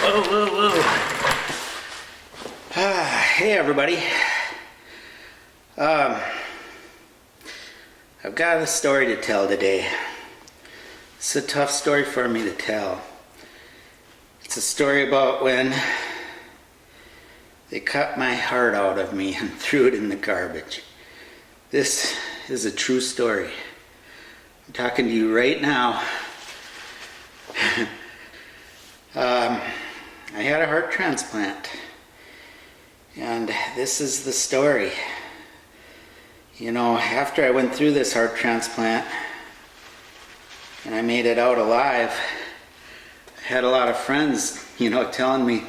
Whoa, whoa, whoa. Hey, everybody. I've got a story to tell today. It's a tough story for me to tell. It's a story about when they cut my heart out of me and threw it in the garbage. This is a true story. I'm talking to you right now. I had a heart transplant, and this is the story. You know, after I went through this heart transplant and I made it out alive, I had a lot of friends, telling me,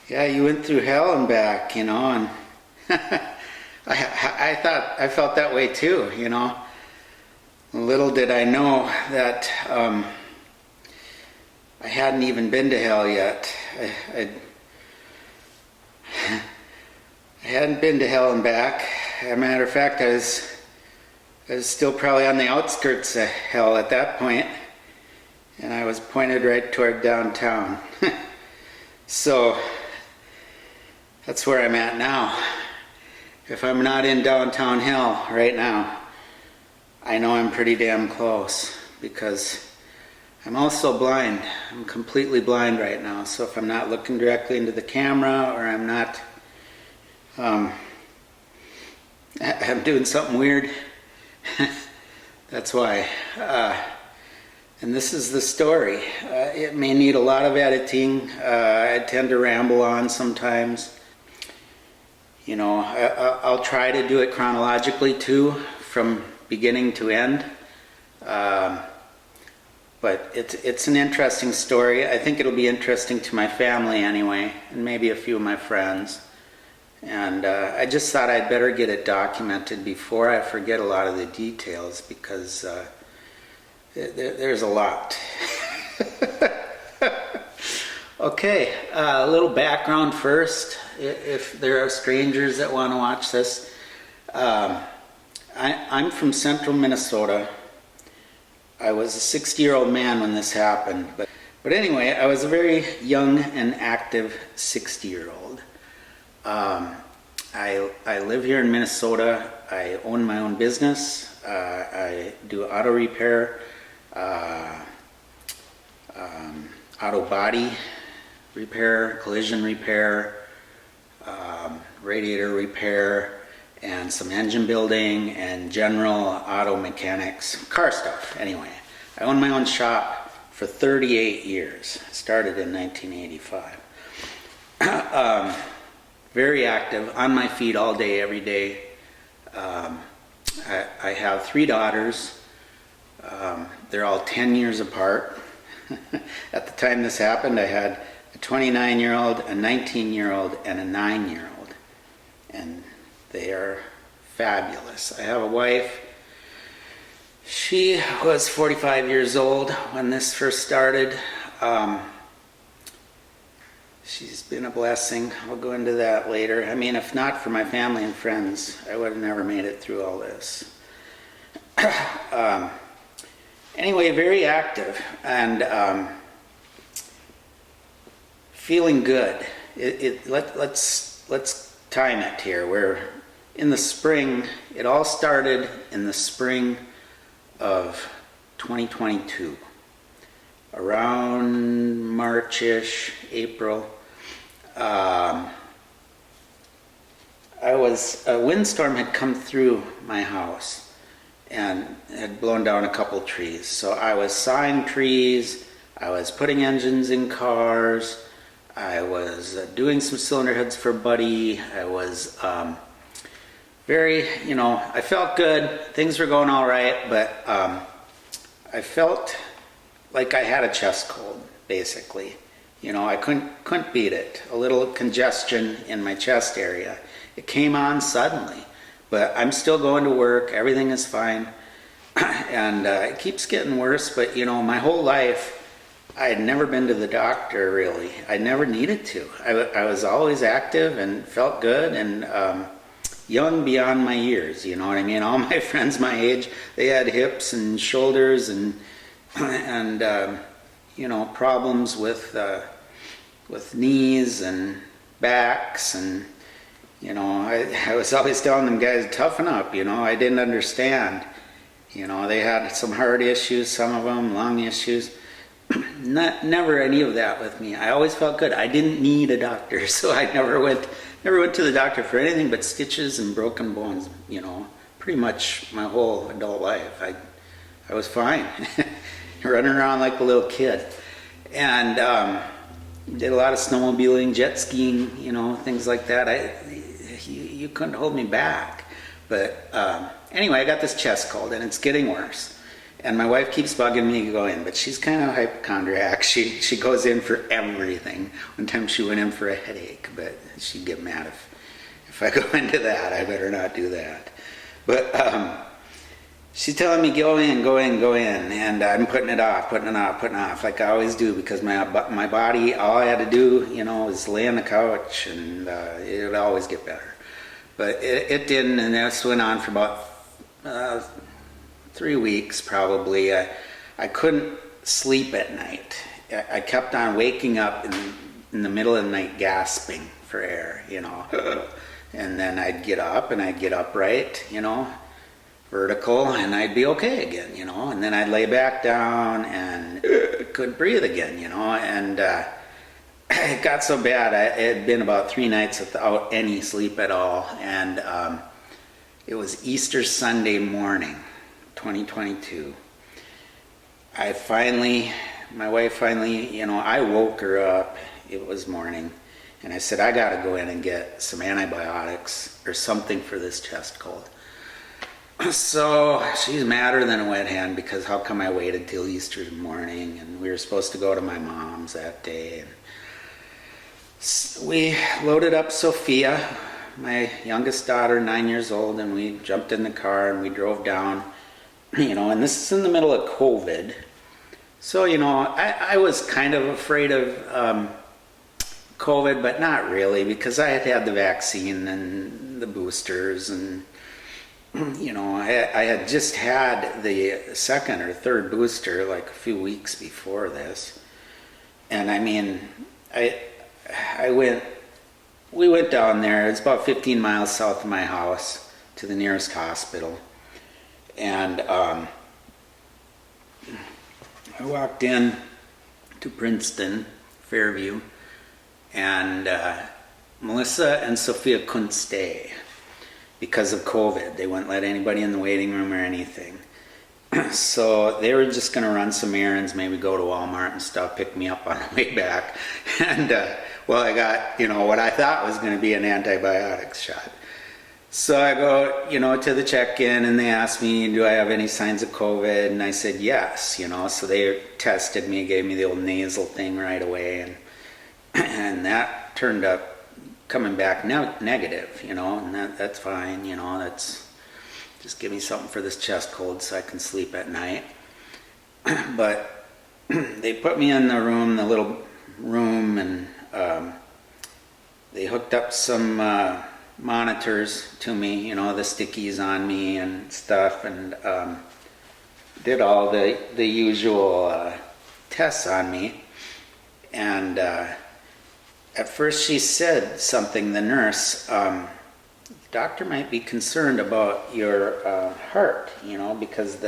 yeah, you went through hell and back, and I felt that way too, Little did I know that I hadn't even been to hell yet. I hadn't been to hell and back. As a matter of fact, I was still probably on the outskirts of hell at that point, and I was pointed right toward downtown. So that's where I'm at now. If I'm not in downtown hell right now, I know I'm pretty damn close, because I'm also blind. I'm completely blind right now. So if I'm not looking directly into the camera, or I'm not, I'm doing something weird, that's why. And this is the story. It may need a lot of editing. I tend to ramble on sometimes. I'll try to do it chronologically too, from beginning to end. But it's an interesting story. I think it'll be interesting to my family anyway, and maybe a few of my friends. And I just thought I'd better get it documented before I forget a lot of the details, because there's a lot. Okay, a little background first, if there are strangers that want to watch this. I'm from central Minnesota. I was a 60-year-old man when this happened, but anyway, I was a very young and active 60-year-old. I live here in Minnesota. I own my own business. I do auto repair, auto body repair, collision repair, radiator repair, and some engine building and general auto mechanics, car stuff. Anyway, I own my own shop for 38 years. I started in 1985. Very active, on my feet all day, every day. I have 3 daughters. They're all 10 years apart. At the time this happened, I had a 29-year-old, a 19-year-old, and a 9-year-old. And they are fabulous. I have a wife. She was 45 years old when this first started. She's been a blessing. I'll go into that later. I mean, if not for my family and friends, I would have never made it through all this. Anyway, very active and feeling good. Let's time it here. We're in the spring. It all started in the spring of 2022, around March-ish, April. A windstorm had come through my house and had blown down a couple trees. So I was sawing trees, I was putting engines in cars, I was doing some cylinder heads for Buddy. I was I felt good. Things were going all right, but I felt like I had a chest cold, basically. I couldn't beat it. A little congestion in my chest area. It came on suddenly, but I'm still going to work. Everything is fine, and it keeps getting worse. But my whole life, I had never been to the doctor, really. I never needed to. I was always active and felt good and young beyond my years, you know what I mean? All my friends my age, they had hips and shoulders and problems with with knees and backs, and I was always telling them guys, toughen up. I didn't understand. They had some heart issues, some of them lung issues. Never any of that with me. I always felt good. I didn't need a doctor, so I never went to the doctor for anything but stitches and broken bones. Pretty much my whole adult life. I was fine, running around like a little kid, and did a lot of snowmobiling, jet skiing, things like that. You couldn't hold me back. But anyway, I got this chest cold, and it's getting worse. And my wife keeps bugging me to go in, but she's kind of a hypochondriac. She goes in for everything. One time she went in for a headache, but she'd get mad if I go into that. I better not do that. But she's telling me go in, and I'm putting it off, like I always do, because my body, all I had to do, was lay on the couch, and it would always get better. But it didn't, and this went on for about 3 weeks probably. I couldn't sleep at night. I kept on waking up in the middle of the night gasping for air, and then I'd get up and I'd get upright, vertical, and I'd be okay again, and then I'd lay back down and couldn't breathe again, and it got so bad. It had been about 3 nights without any sleep at all, and it was Easter Sunday morning, 2022. My wife finally, I woke her up. It was morning, and I said, I gotta go in and get some antibiotics or something for this chest cold. So she's madder than a wet hen, because how come I waited till Easter morning, and we were supposed to go to my mom's that day. And we loaded up Sophia, my youngest daughter, 9 years old, and we jumped in the car and we drove down, and this is in the middle of COVID. So, I was kind of afraid of COVID, but not really, because I had the vaccine and the boosters, and I had just had the second or third booster like a few weeks before this. And I mean, we went down there. It's about 15 miles south of my house to the nearest hospital. And I walked in to Princeton, Fairview, and Melissa and Sophia couldn't stay because of COVID. They wouldn't let anybody in the waiting room or anything. So they were just going to run some errands, maybe go to Walmart and stuff, pick me up on the way back. And, I got, what I thought was going to be an antibiotics shot. So I go, to the check-in, and they asked me, do I have any signs of COVID? And I said, yes, so they tested me, gave me the old nasal thing right away. And that turned up coming back negative, and that's fine, that's just give me something for this chest cold so I can sleep at night. But they put me in the little room, and they hooked up some monitors to me, the stickies on me and stuff, and did all the usual tests on me. And at first she said something, the nurse, the doctor might be concerned about your heart, because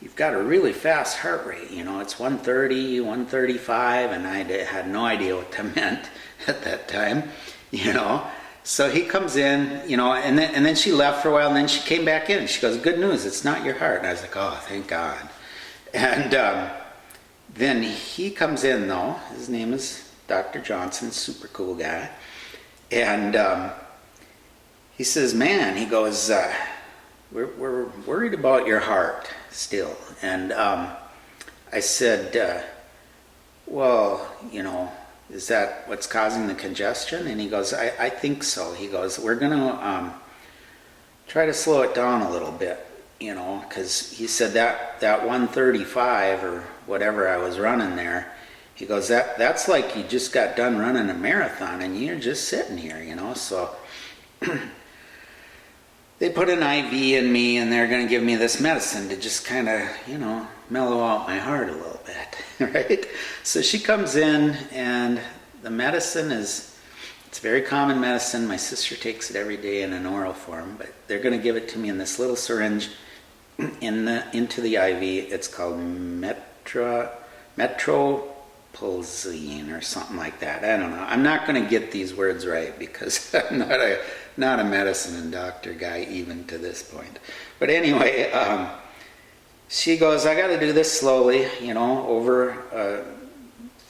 you've got a really fast heart rate, it's 130, 135, and I had no idea what that meant at that time, So he comes in, and then she left for a while, and then she came back in, and she goes, good news, it's not your heart. And I was like, oh, thank God. And then he comes in, though. His name is Dr. Johnson, super cool guy. And he says, man, he goes, we're worried about your heart still. And I said, well, is that what's causing the congestion? And he goes, I think so. He goes, we're going to try to slow it down a little bit, because he said that 135 or whatever I was running there, he goes, that's like you just got done running a marathon and you're just sitting here, So they put an IV in me, and they're going to give me this medicine to just kind of, mellow out my heart a little bit, right? So she comes in, and the medicine it's very common medicine. My sister takes it every day in an oral form, but they're going to give it to me in this little syringe into the IV. It's called metropulzine or something like that. I don't know. I'm not going to get these words right because I'm not a medicine and doctor guy even to this point. But anyway, she goes, I got to do this slowly, over a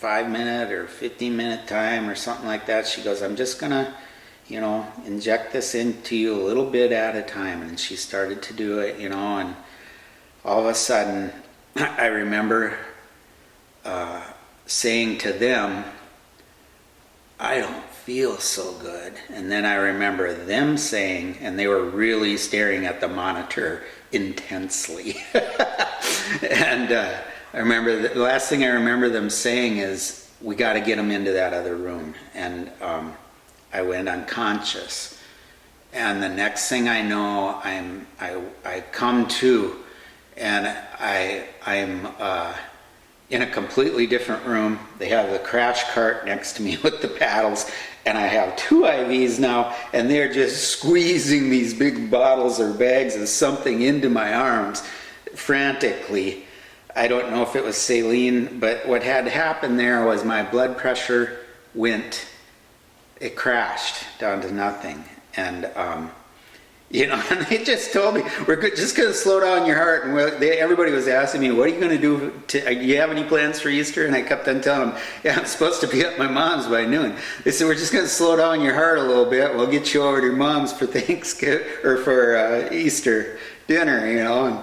5-minute or 15-minute time or something like that. She goes, I'm just going to, inject this into you a little bit at a time. And she started to do it, and all of a sudden I remember saying to them, I don't feel so good. And then I remember them saying, and they were really staring at the monitor intensely. And I remember the last thing I remember them saying is, we got to get him into that other room. And I went unconscious. And the next thing I know, I come to, and I'm in a completely different room. They have the crash cart next to me with the paddles, and I have 2 IVs now, and they're just squeezing these big bottles or bags of something into my arms frantically. I don't know if it was saline, but what had happened there was my blood pressure it crashed down to nothing. And, and they just told me, we're just going to slow down your heart. And everybody was asking me, what are you going to do? Do you have any plans for Easter? And I kept on telling them, yeah, I'm supposed to be at my mom's by noon. They said, we're just going to slow down your heart a little bit. We'll get you over to your mom's for Thanksgiving or for Easter dinner, And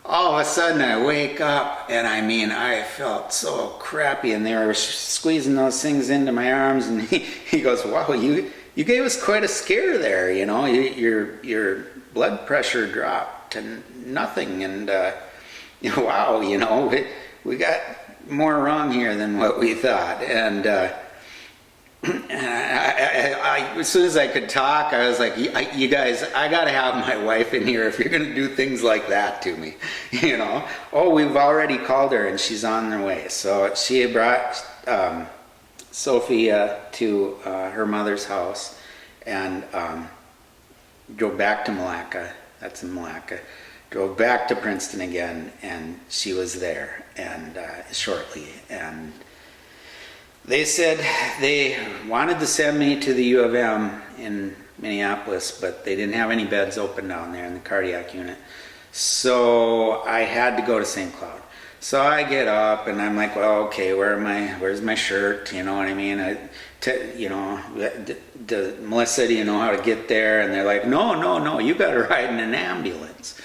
all of a sudden I wake up, and I felt so crappy, and they were squeezing those things into my arms, and he goes, wow, you gave us quite a scare there, your blood pressure dropped to nothing, and wow, we got more wrong here than what we thought. And I, as soon as I could talk, I was like, you guys, I got to have my wife in here if you're going to do things like that to me, Oh, we've already called her and she's on her way. So she had brought Sophia to her mother's house and drove back to Malacca. That's in Malacca. Drove back to Princeton again, and she was there and shortly. And they said they wanted to send me to the U of M in Minneapolis, but they didn't have any beds open down there in the cardiac unit. So I had to go to St. Cloud. So I get up and I'm like, well, okay, where's my shirt? You know what I mean? Melissa, do you know how to get there? And they're like, no, you got to ride in an ambulance,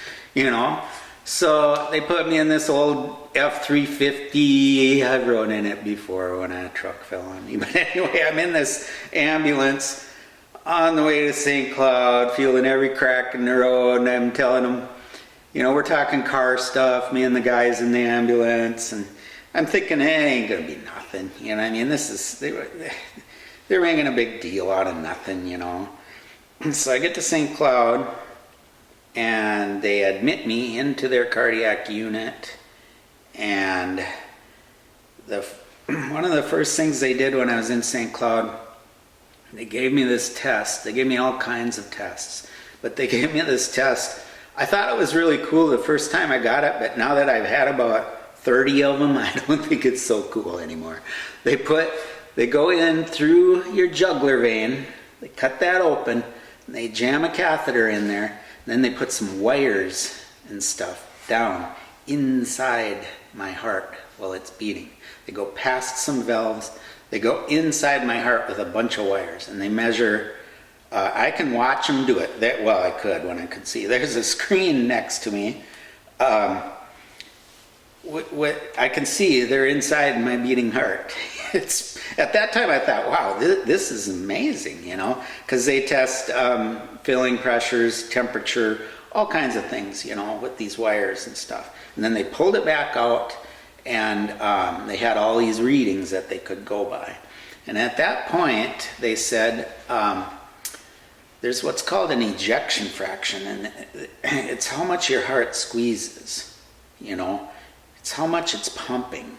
So they put me in this old F-350. I've rode in it before when a truck fell on me. But anyway, I'm in this ambulance on the way to St. Cloud, feeling every crack in the road, and I'm telling them, we're talking car stuff, me and the guys in the ambulance, and I'm thinking, it ain't gonna be nothing. They're making a big deal out of nothing, So I get to St. Cloud, and they admit me into their cardiac unit, and one of the first things they did when I was in St. Cloud, they gave me this test. They gave me all kinds of tests, but they gave me this test. I thought it was really cool the first time I got it, but now that I've had about 30 of them, I don't think it's so cool anymore. They go in through your jugular vein, they cut that open, and they jam a catheter in there, and then they put some wires and stuff down inside my heart while it's beating. They go past some valves, they go inside my heart with a bunch of wires, and they measure. I can watch them do it. I could when I could see. There's a screen next to me. What I can see, they're inside my beating heart. At that time I thought, wow, this is amazing, because they test filling pressures, temperature, all kinds of things, with these wires and stuff. And then they pulled it back out, and they had all these readings that they could go by. And at that point, they said, there's what's called an ejection fraction, and it's how much your heart squeezes, it's how much it's pumping.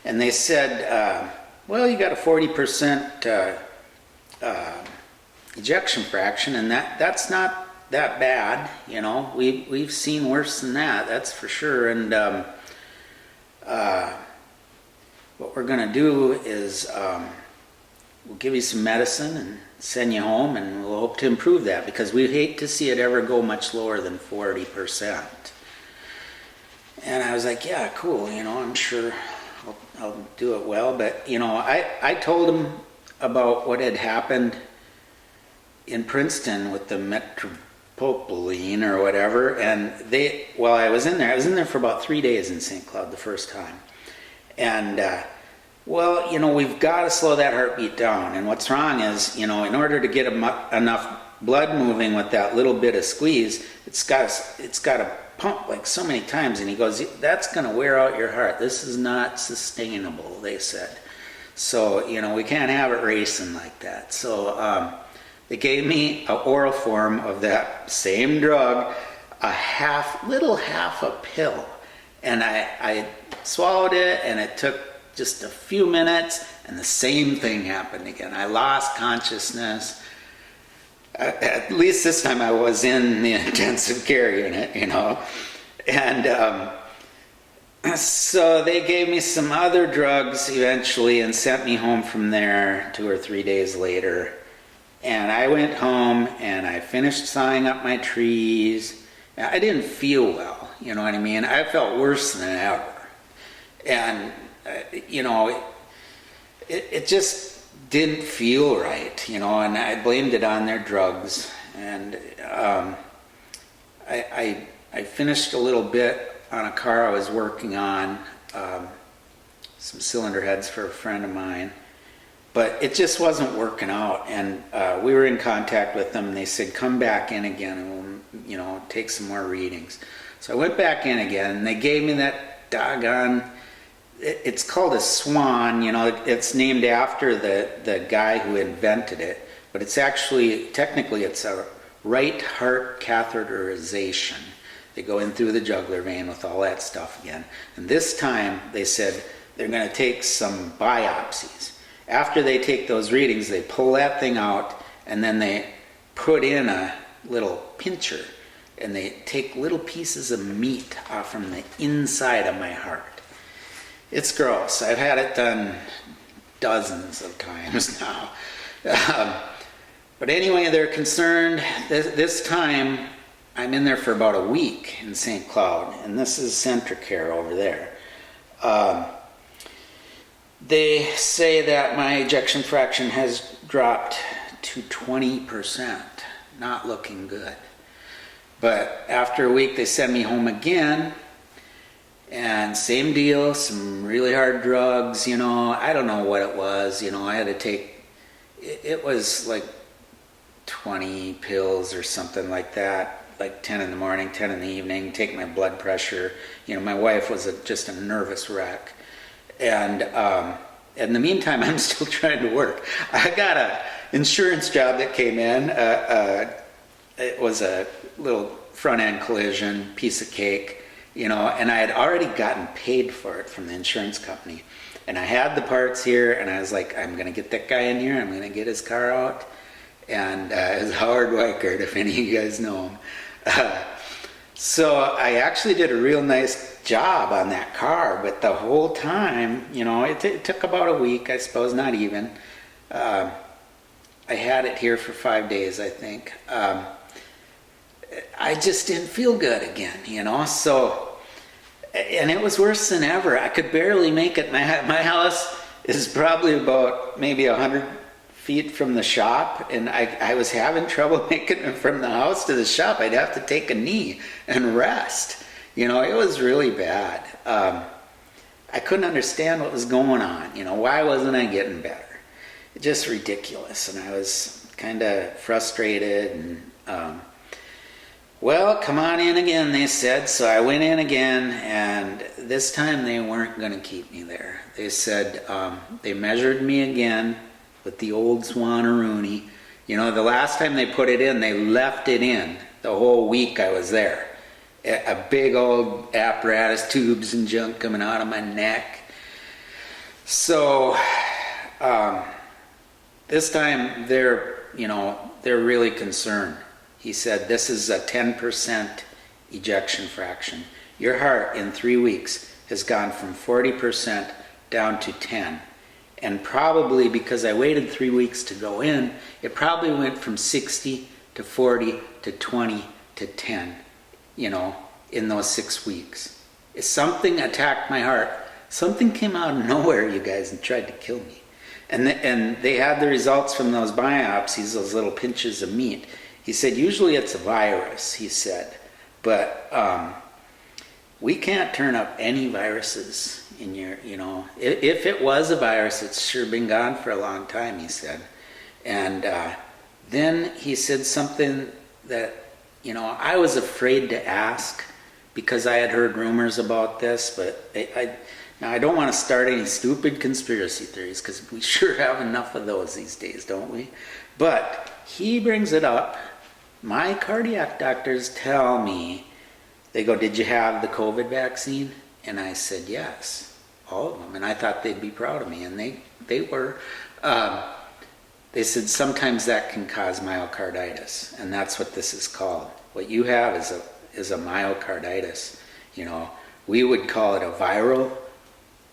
And they said, well, you got a 40% ejection fraction, and that's not that bad. You know, we've seen worse than that. That's for sure. And what we're going to do is we'll give you some medicine and send you home, and we'll hope to improve that, because we hate to see it ever go much lower than 40%. And I was like, yeah, cool, you know, I'm sure I'll do it well. But, you know, I told him about what had happened in Princeton with the metropopylene or whatever, and I was in there for about 3 days in St. Cloud the first time. And, well, you know, we've got to slow that heartbeat down. And what's wrong is, you know, in order to get enough blood moving with that little bit of squeeze, it's got to pump like so many times. And he goes, that's going to wear out your heart. This is not sustainable, they said. So, you know, we can't have it racing like that. So they gave me an oral form of that same drug, little half a pill. And I swallowed it, and it took just a few minutes, and the same thing happened again. I lost consciousness. At least this time I was in the intensive care unit, you know. And so they gave me some other drugs eventually and sent me home from there 2 or 3 days later. And I went home and I finished sawing up my trees. I didn't feel well, you know what I mean? I felt worse than ever. And, you know, it just didn't feel right, you know, and I blamed it on their drugs. And I finished a little bit on a car I was working on, some cylinder heads for a friend of mine. But it just wasn't working out, and we were in contact with them, and they said, come back in again, and we'll, you know, take some more readings. So I went back in again, and they gave me that doggone, it's called a Swan, you know, it's named after the guy who invented it, but it's actually, technically, it's a right heart catheterization. They go in through the jugular vein with all that stuff again. And this time, they said they're going to take some biopsies. After they take those readings, they pull that thing out, and then they put in a little pincher, and they take little pieces of meat off from the inside of my heart. It's gross. I've had it done dozens of times now. But anyway, they're concerned. This time, I'm in there for about a week in St. Cloud, and this is Centricare over there. They say that my ejection fraction has dropped to 20%, not looking good. But after a week, they send me home again, and same deal, some really hard drugs, you know, I don't know what it was, you know, I had to take, it was like 20 pills or something like that, like 10 in the morning, 10 in the evening, take my blood pressure. You know, my wife was just a nervous wreck. And in the meantime, I'm still trying to work. I got an insurance job that came in. It was a little front-end collision, piece of cake, you know, and I had already gotten paid for it from the insurance company. And I had the parts here, and I was like, I'm going to get that guy in here. I'm going to get his car out. And it was Howard Weichert, if any of you guys know him. So I actually did a real nice job on that car, but the whole time, you know, it took about a week, I suppose, not even. I had it here for 5 days, I think. I just didn't feel good again, you know, so, and it was worse than ever. I could barely make it. My house is probably about maybe 100 feet from the shop, and I was having trouble making it from the house to the shop. I'd have to take a knee and rest. You know, it was really bad. I couldn't understand what was going on. You know, why wasn't I getting better? Just ridiculous. And I was kind of frustrated. And, well, come on in again, they said. So I went in again, and this time they weren't going to keep me there. They said, they measured me again with the old Swanaroonie. You know, the last time they put it in, they left it in the whole week I was there. A big old apparatus, tubes and junk coming out of my neck. So This time they're really concerned. He said, this is a 10% ejection fraction. Your heart in 3 weeks has gone from 40% down to 10. And probably because I waited 3 weeks to go in, it probably went from 60 to 40 to 20 to 10, in those 6 weeks. If something attacked my heart, something came out of nowhere, you guys, and tried to kill me. And they had the results from those biopsies, those little pinches of meat. He said, usually it's a virus, he said. But we can't turn up any viruses in your, if it was a virus, it's sure been gone for a long time, he said. And then he said something that, I was afraid to ask because I had heard rumors about this, but now, I don't want to start any stupid conspiracy theories because we sure have enough of those these days, don't we? But he brings it up. My cardiac doctors tell me, they go, did you have the COVID vaccine? And I said, yes, all of them. And I thought they'd be proud of me, and they were. They said sometimes that can cause myocarditis, and that's what this is called. What you have is a myocarditis. We would call it a viral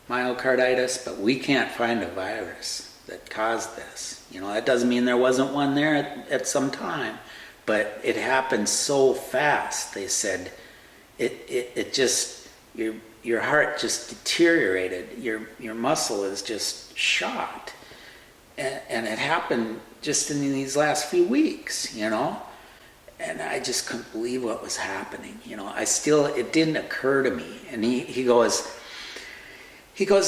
myocarditis, but we can't find a virus that caused this. That doesn't mean there wasn't one there at some time, but it happened so fast. They said it just, your heart just deteriorated. Your muscle is just shot, and it happened just in these last few weeks. And I just couldn't believe what was happening. It didn't occur to me. And he goes,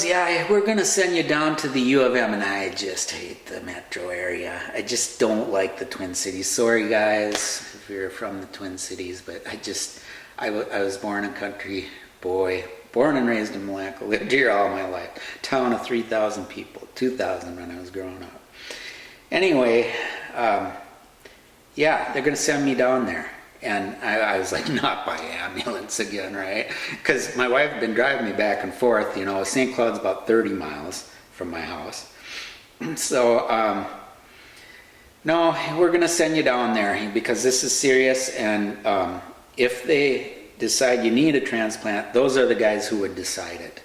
yeah, we're going to send you down to the U of M, and I just hate the metro area. I just don't like the Twin Cities. Sorry, guys, if you're from the Twin Cities, but I was born a country boy, born and raised in Malacca, lived here all my life. Town of 3,000 people, 2,000 when I was growing up. Anyway, yeah, they're going to send me down there. And I was like, not by ambulance again, right? Because my wife had been driving me back and forth. St. Cloud's about 30 miles from my house. So, no, we're going to send you down there because this is serious. And if they decide you need a transplant, those are the guys who would decide it.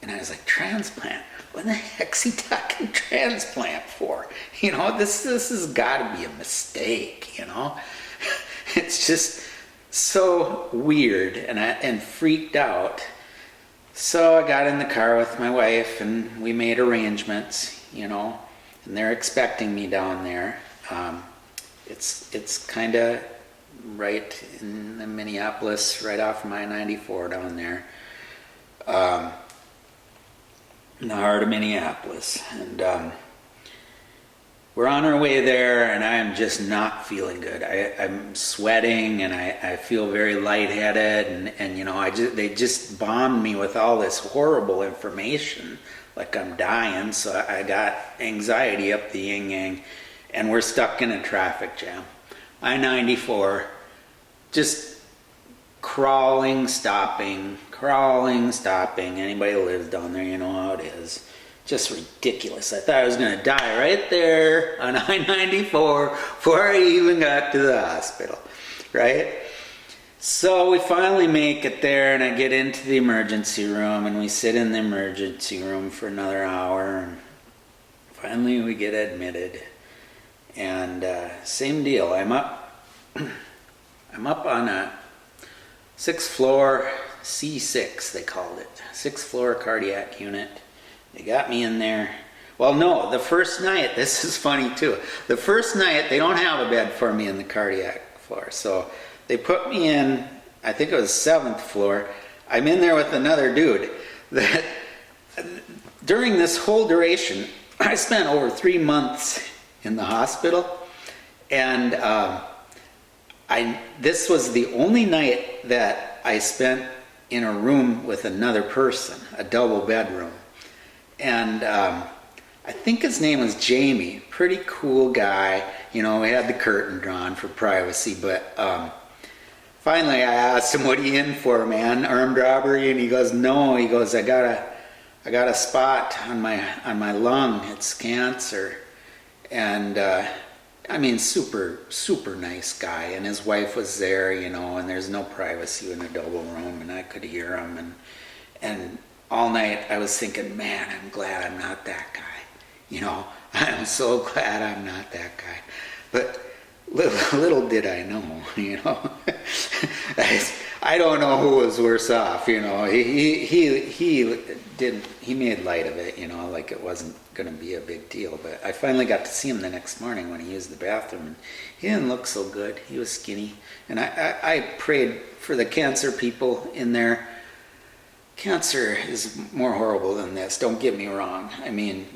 And I was like, transplant? What the heck's he talking transplant for? This has got to be a mistake, It's just so weird, and freaked out. So I got in the car with my wife, and we made arrangements, and they're expecting me down there. It's kind of right in the Minneapolis, right off of I-94 down there, in the heart of Minneapolis, and we're on our way there, and I am just not feeling good. I'm sweating, and I feel very lightheaded, and they just bombed me with all this horrible information, like I'm dying. So I got anxiety up the yin yang, and we're stuck in a traffic jam. I-94, just crawling, stopping. Anybody who lives down there, you know how it is. Just ridiculous. I thought I was going to die right there on I-94 before I even got to the hospital, right? So we finally make it there, and I get into the emergency room, and we sit in the emergency room for another hour, and finally we get admitted. And same deal. I'm up on a 6th floor C6, they called it, 6th floor cardiac unit. They got me in there. Well, no, the first night, this is funny too. The first night, they don't have a bed for me in the cardiac floor. So they put me in, I think it was 7th floor. I'm in there with another dude. That during this whole duration, I spent over 3 months in the hospital. And this was the only night that I spent in a room with another person, a double bedroom. And I think his name was Jamie, pretty cool guy. We had the curtain drawn for privacy, but finally I asked him, what are you in for, man? Armed robbery? And he goes, no. He goes, I got I got a spot on my lung. It's cancer. And I mean, super nice guy. And his wife was there, and there's no privacy in a double room, and I could hear him. And all night I was thinking, man, I'm glad I'm not that guy. I'm so glad I'm not that guy. But little did I know, I don't know who was worse off, He made light of it, like it wasn't going to be a big deal. But I finally got to see him the next morning when he used the bathroom, and he didn't look so good. He was skinny. And I prayed for the cancer people in there. Cancer is more horrible than this, don't get me wrong. I mean,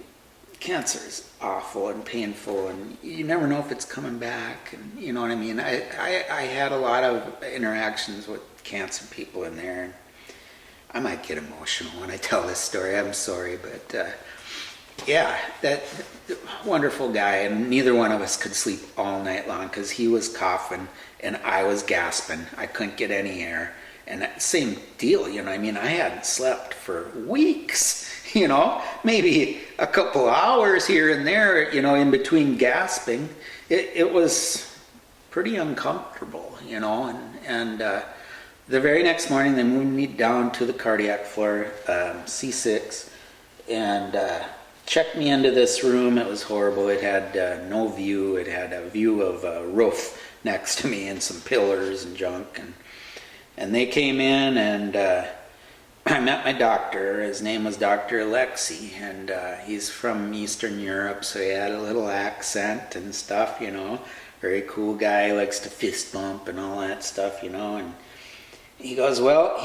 cancer is awful and painful, and you never know if it's coming back, and you know what I mean. I had a lot of interactions with cancer people in there, and I might get emotional when I tell this story. I'm sorry, but yeah, that wonderful guy, and neither one of us could sleep all night long because he was coughing and I was gasping. I couldn't get any air, and that same deal. I mean, I hadn't slept for weeks. Maybe a couple hours here and there, in between gasping. It was pretty uncomfortable, and the very next morning they moved me down to the cardiac floor, C6, and checked me into this room. It was horrible. It had no view. It had a view of a roof next to me and some pillars and junk, and they came in, and I met my doctor. His name was Dr. Alexei, and he's from Eastern Europe, so he had a little accent and stuff, Very cool guy, likes to fist bump and all that stuff, And he goes, we're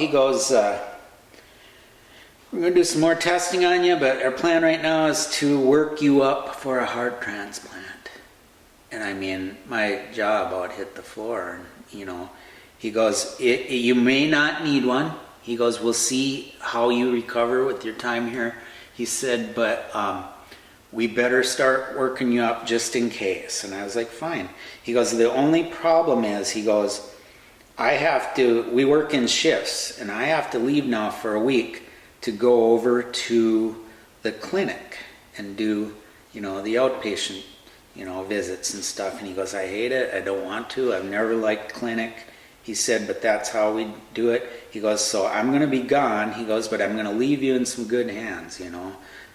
going to do some more testing on you, but our plan right now is to work you up for a heart transplant. And I mean, my jaw about hit the floor, and, he goes, you may not need one. He goes, we'll see how you recover with your time here. He said, but we better start working you up just in case. And I was like, fine. He goes, the only problem is, he goes, we work in shifts, and I have to leave now for a week to go over to the clinic and do, the outpatient, visits and stuff. And he goes, I hate it. I don't want to. I've never liked clinic. He said, but that's how we do it. He goes, so I'm going to be gone. He goes, but I'm going to leave you in some good hands,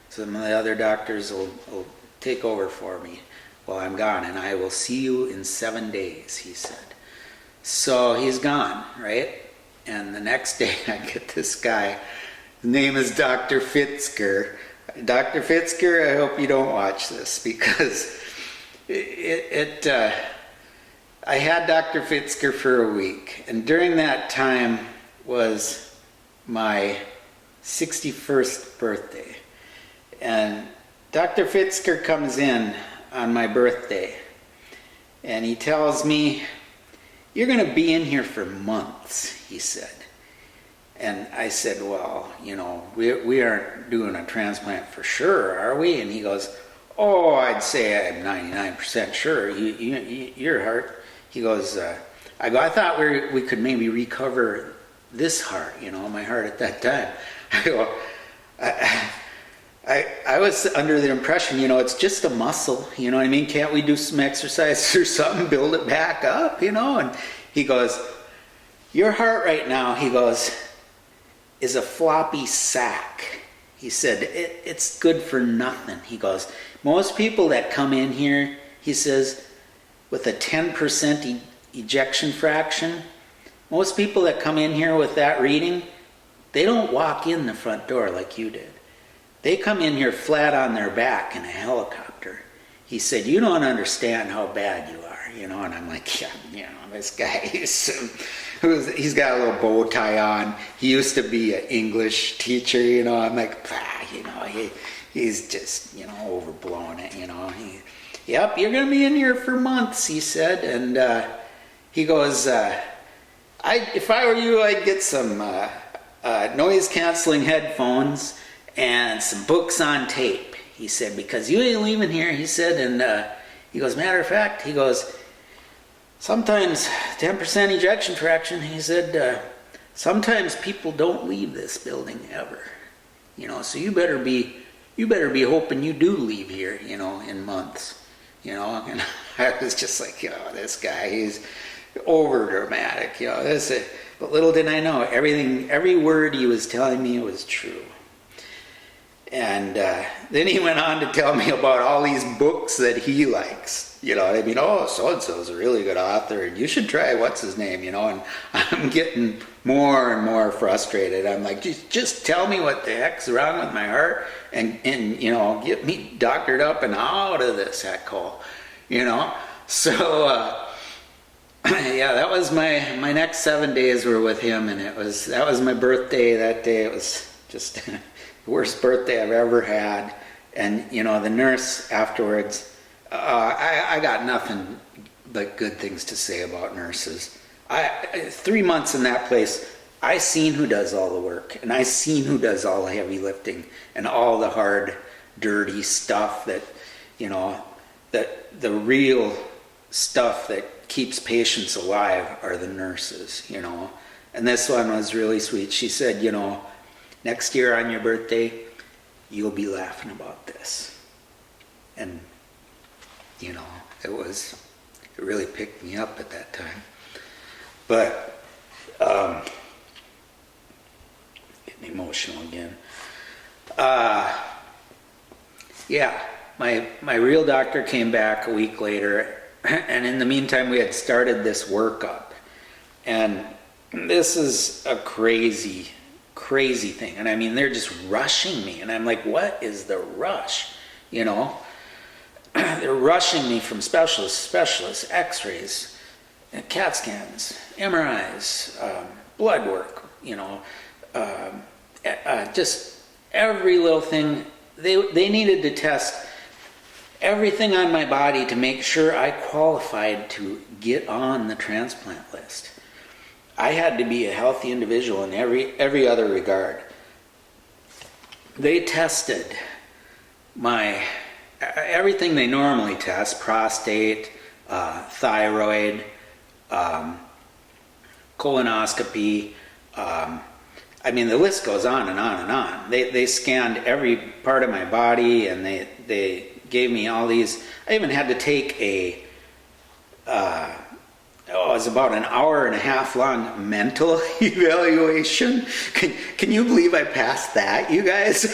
Some of the other doctors will take over for me while I'm gone, and I will see you in 7 days, he said. So he's gone, right? And the next day I get this guy. His name is Dr. Fitzger. Dr. Fitzger, I hope you don't watch this, because I had Dr. Fitzger for a week, and during that time was my 61st birthday. And Dr. Fitzger comes in on my birthday, and he tells me, you're going to be in here for months, he said. And I said, well, we aren't doing a transplant for sure, are we? And he goes, oh, I'd say I'm 99% sure. Your heart. He goes, I thought we could maybe recover this heart, my heart at that time. I go, I was under the impression, it's just a muscle, what I mean? Can't we do some exercise or something, build it back up, And he goes, your heart right now, he goes, is a floppy sack. He said, it's good for nothing. He goes, most people that come in here, he says, with a 10% ejection fraction, most people that come in here with that reading, they don't walk in the front door like you did. They come in here flat on their back in a helicopter. He said, you don't understand how bad you are, And I'm like, yeah, this guy, he's got a little bow tie on. He used to be an English teacher, I'm like, he's just, overblowing it, Yep, you're going to be in here for months, he said. And he goes, if I were you, I'd get some noise-canceling headphones and some books on tape, he said, because you ain't leaving here, he said. And he goes, matter of fact, he goes, sometimes 10% ejection fraction, he said, sometimes people don't leave this building ever. So you better be hoping you do leave here, in months, And I was just like, this guy, he's over dramatic, but little did I know, every word he was telling me was true. And then he went on to tell me about all these books that he likes. Oh, so-and-so's a really good author, and you should try what's his name, and I'm getting more and more frustrated. I'm like, just tell me what the heck's wrong with my heart, and get me doctored up and out of this heck hole, So, yeah, that was my next 7 days were with him, and that was my birthday that day. It was just the worst birthday I've ever had. And, the nurse afterwards, I got nothing but good things to say about nurses. 3 months in that place, I seen who does all the work, and I seen who does all the heavy lifting and all the hard, dirty stuff that, that the real stuff that keeps patients alive are the nurses, And this one was really sweet. She said, next year on your birthday, you'll be laughing about this. And it really picked me up at that time. But, getting emotional again. Yeah, my real doctor came back a week later, and in the meantime we had started this workup. And this is a crazy thing. And I mean, they're just rushing me. And I'm like, what is the rush? They're rushing me from specialists, x-rays, CAT scans, MRIs, blood work, just every little thing. They needed to test everything on my body to make sure I qualified to get on the transplant list. I had to be a healthy individual in every other regard. They tested everything they normally test: prostate, thyroid, colonoscopy. I mean, the list goes on and on and on. They scanned every part of my body, and they gave me all these. I even had to take it was about an hour and a half long mental evaluation. Can you believe I passed that, you guys?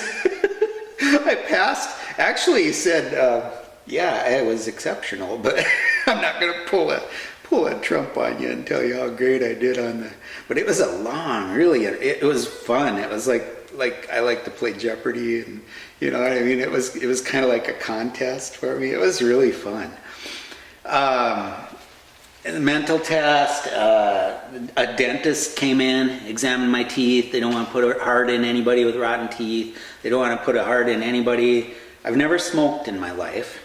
I passed. Actually, he said, yeah, it was exceptional, but I'm not going to pull a Trump on you and tell you how great I did on that. But it was a long, really, it was fun. It was like I like to play Jeopardy, and you know what I mean? It was kind of like a contest for me. It was really fun. The mental test, a dentist came in, examined my teeth. They don't want to put a heart in anybody with rotten teeth. They don't want to put a heart in anybody. I've never smoked in my life.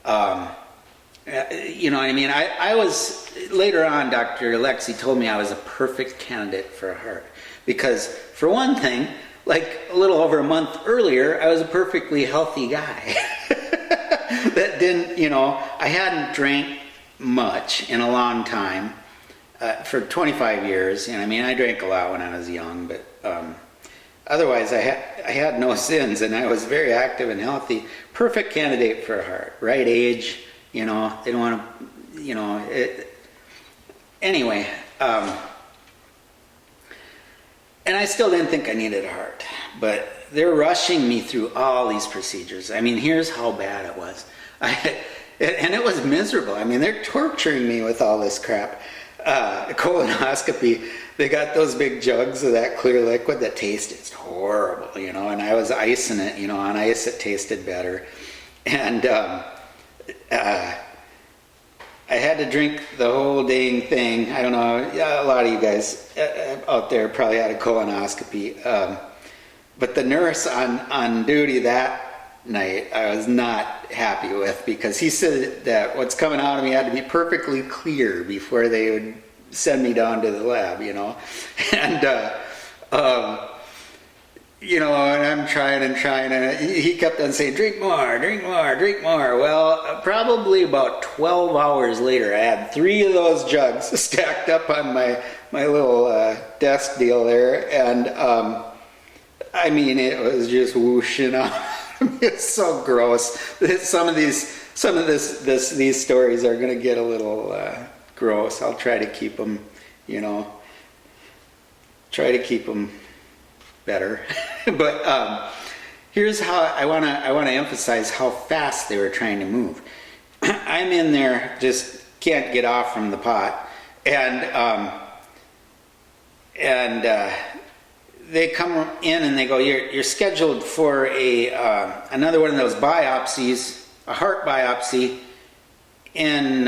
You know what I mean? I was, later on, Dr. Alexi told me I was a perfect candidate for a heart. Because, for one thing, like a little over a month earlier, I was a perfectly healthy guy. That didn't, I hadn't drank much in a long time. For 25 years, I mean, I drank a lot when I was young, but otherwise I had no sins, and I was very active and healthy. Perfect candidate for a heart. Right age, they don't want to, anyway, and I still didn't think I needed a heart, but they're rushing me through all these procedures. I mean, here's how bad it was. And it was miserable. I mean, they're torturing me with all this crap. Colonoscopy, they got those big jugs of that clear liquid that tasted horrible, and I was icing it, on ice it tasted better. And I had to drink the whole dang thing. I don't know, a lot of you guys out there probably had a colonoscopy. But the nurse on duty that night I was not happy with, because he said that what's coming out of me had to be perfectly clear before they would send me down to the lab, and and I'm trying, and he kept on saying, drink more. Well, probably about 12 hours later, I had 3 of those jugs stacked up on my little desk deal there, and I mean, it was just whooshing out. It's so gross. Some of these stories are going to get a little gross. I'll try to keep them, better. But here's how I want to emphasize how fast they were trying to move. I'm in there, just can't get off from the pot, and they come in and they go, "You're scheduled for another one of those biopsies, a heart biopsy, in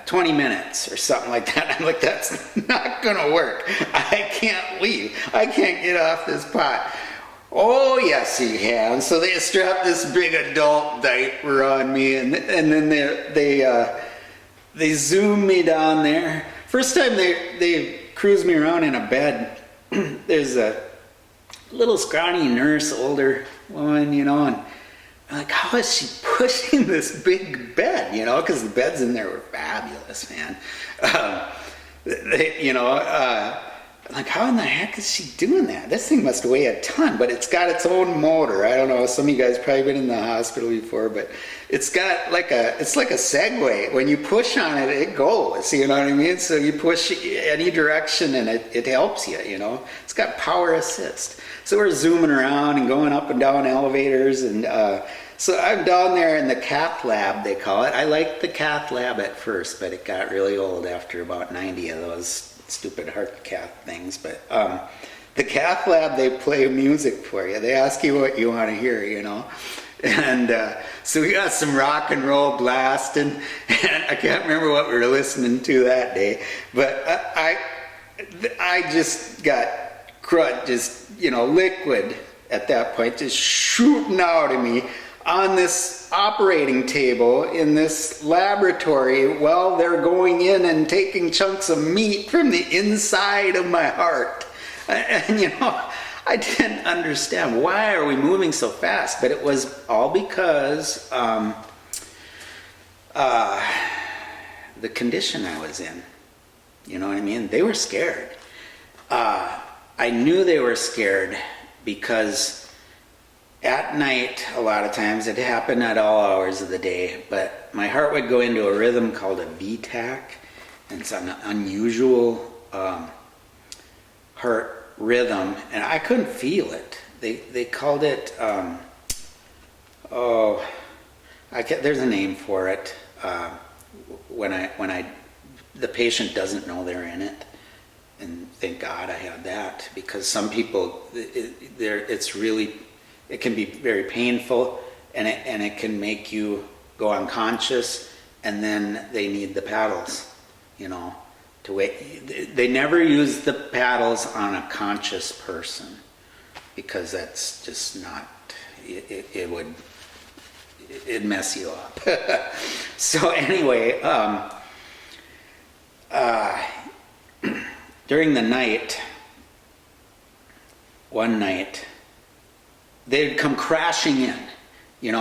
20 minutes or something like that." I'm like, "That's not gonna work. I can't leave. I can't get off this pot." "Oh yes, you can." So they strap this big adult diaper on me, and then they zoom me down there. First time they cruise me around in a bed. There's a little scrawny nurse, older woman, and I'm like, how is she pushing this big bed? Because the beds in there were fabulous, man. Like, how in the heck is she doing that? This thing must weigh a ton, but it's got its own motor. I don't know, some of you guys probably been in the hospital before, but it's got it's like a Segway. When you push on it, it goes, you know what I mean? So you push any direction and it helps you, It's got power assist. So we're zooming around and going up and down elevators, and so I'm down there in the cath lab, they call it. I liked the cath lab at first, but it got really old after about 90 of those stupid heart cath things. But the cath lab, they play music for you. They ask you what you want to hear, And so we got some rock and roll blasting, and I can't remember what we were listening to that day, but I just got crud, just liquid at that point, just shooting out of me on this operating table in this laboratory while they're going in and taking chunks of meat from the inside of my heart. And I didn't understand, why are we moving so fast? But it was all because the condition I was in. You know what I mean? They were scared. I knew they were scared because at night, a lot of times, it happened at all hours of the day, but my heart would go into a rhythm called a VTach, and it's an unusual heart rhythm, and I couldn't feel it. They called it, there's a name for it, when the patient doesn't know they're in it. And thank God I had that, because some people, it can be very painful, and it can make you go unconscious, and then they need the paddles, to wait. They never use the paddles on a conscious person, because that's just not, it'd mess you up. So anyway, during the night, one night, they'd come crashing in,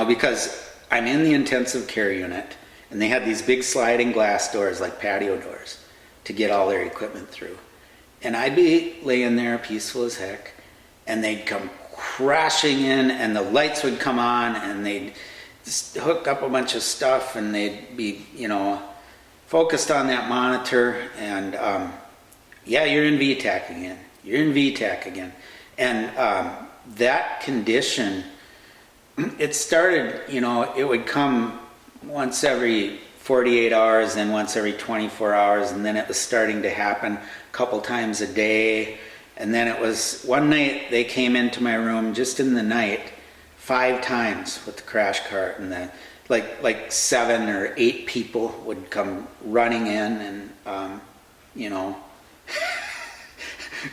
because I'm in the intensive care unit, and they had these big sliding glass doors, like patio doors, to get all their equipment through. And I'd be laying there peaceful as heck, and they'd come crashing in, and the lights would come on, and they'd just hook up a bunch of stuff, and they'd be, focused on that monitor, and yeah, you're in VTach again. You're in VTach again. And that condition, it started, it would come once every 48 hours, then once every 24 hours, and then it was starting to happen a couple times a day. And then it was, one night they came into my room just in the night 5 times with the crash cart, and like 7 or 8 people would come running in, and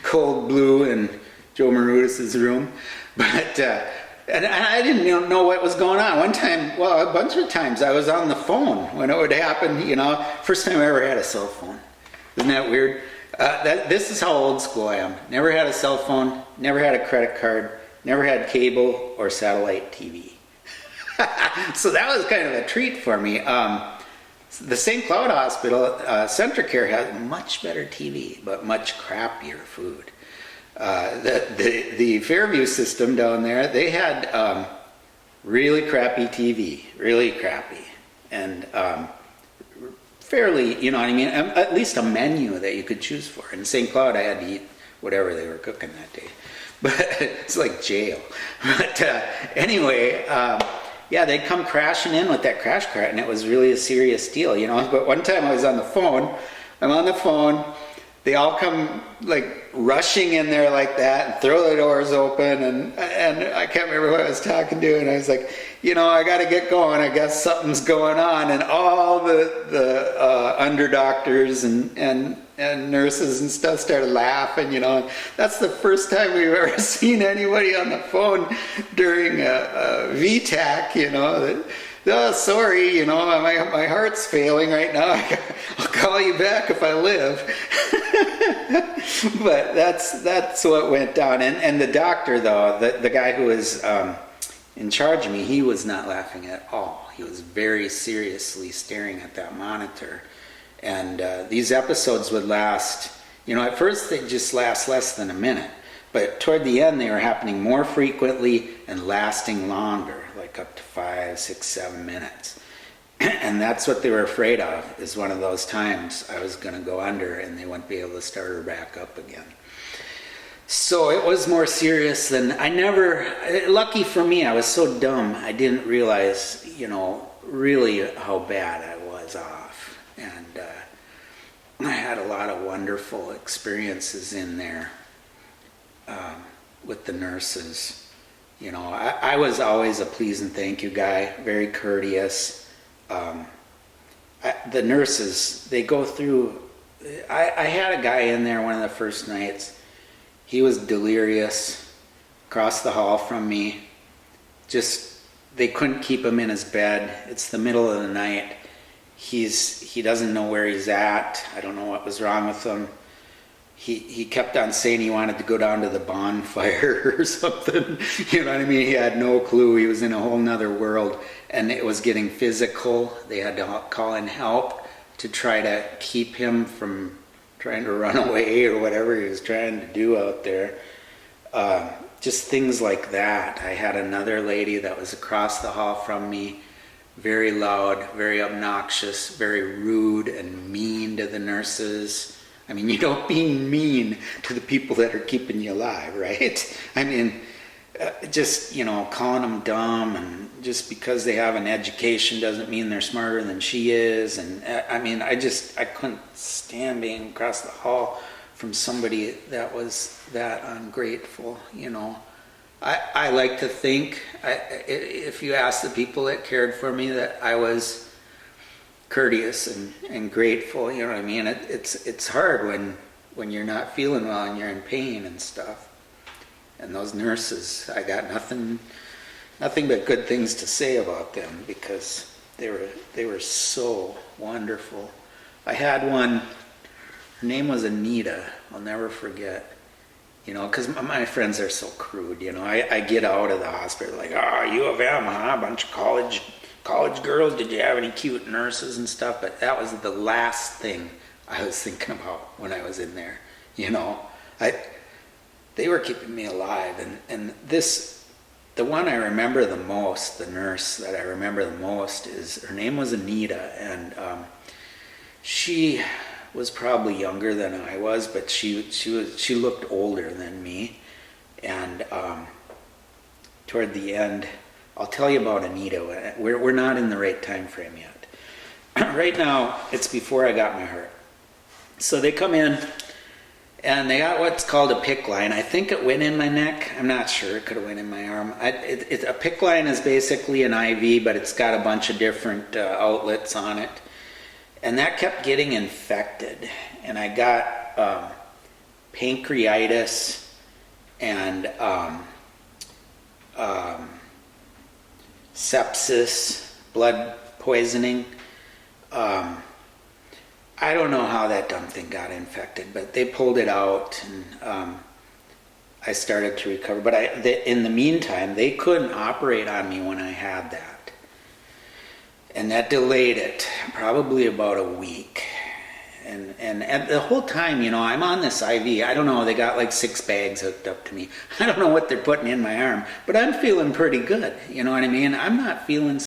cold blue in Joe Marudas' room. But and I didn't know what was going on. One time, a bunch of times, I was on the phone when it would happen. First time I ever had a cell phone. Isn't that weird? This is how old school I am. Never had a cell phone, never had a credit card, never had cable or satellite TV. So that was kind of a treat for me. The St. Cloud Hospital, Centricare has much better TV, but much crappier food. The Fairview system down there, they had really crappy TV, really crappy, and fairly, you know what I mean, at least a menu that you could choose for. In St. Cloud, I had to eat whatever they were cooking that day, but it's like jail. But anyway, yeah, they'd come crashing in with that crash cart, and it was really a serious deal, you know. But one time I was on the phone, I'm on the phone, they all come like rushing in there like that and throw the doors open, and I can't remember who I was talking to, and I was like, you know, I got to get going, I guess something's going on. And all the under doctors and nurses and stuff started laughing, you know. That's the first time we've ever seen anybody on the phone during a VTAC, you know. Oh, sorry, you know, my heart's failing right now. I'll call you back if I live. But that's what went down. And the doctor, though, the guy who was in charge of me, he was not laughing at all. He was very seriously staring at that monitor. And these episodes would last, you know, at first they just last less than a minute. But toward the end, they were happening more frequently and lasting longer, like up to 5, 6, 7 minutes. And that's what they were afraid of, is one of those times I was going to go under and they wouldn't be able to start her back up again. So it was more serious than lucky for me, I was so dumb, I didn't realize, you know, really how bad I was off. And I had a lot of wonderful experiences in there with the nurses. You know, I was always a please and thank you guy, very courteous. The nurses, they go through, I had a guy in there one of the first nights. He was delirious, across the hall from me. Just, they couldn't keep him in his bed. It's the middle of the night. He doesn't know where he's at. I don't know what was wrong with him. He kept on saying he wanted to go down to the bonfire or something. You know what I mean? He had no clue. He was in a whole nother world, and it was getting physical. They had to call in help to try to keep him from trying to run away or whatever he was trying to do out there. Just things like that. I had another lady that was across the hall from me, very loud, very obnoxious, very rude and mean to the nurses. I mean, you don't be mean to the people that are keeping you alive, right? I mean, just, you know, calling them dumb, and just because they have an education doesn't mean they're smarter than she is. And I mean, I couldn't stand being across the hall from somebody that was that ungrateful, you know. I like to think, if you ask the people that cared for me, that I was courteous and grateful, you know what I mean? It's hard when you're not feeling well and you're in pain and stuff. And those nurses, I got nothing but good things to say about them, because they were so wonderful. I had one, her name was Anita, I'll never forget. You know, because my friends are so crude, you know. I get out of the hospital like, U of M, huh? A bunch of college girls. Did you have any cute nurses and stuff? But that was the last thing I was thinking about when I was in there. You know, they were keeping me alive. And the one I remember the most, the nurse that I remember the most, is, her name was Anita, and she was probably younger than I was, but she looked older than me. And toward the end, I'll tell you about Anita. We're not in the right time frame yet. Right now, it's before I got my heart. So they come in, and they got what's called a PICC line. I think it went in my neck. I'm not sure. It could have went in my arm. A PICC line is basically an IV, but it's got a bunch of different outlets on it. And that kept getting infected. And I got pancreatitis and sepsis, blood poisoning. I don't know how that dumb thing got infected, but they pulled it out, and I started to recover. But in the meantime, they couldn't operate on me when I had that. And that delayed it probably about a week. And the whole time, you know, I'm on this IV. I don't know, they got like 6 bags hooked up to me. I don't know what they're putting in my arm, but I'm feeling pretty good. You know what I mean? I'm not feeling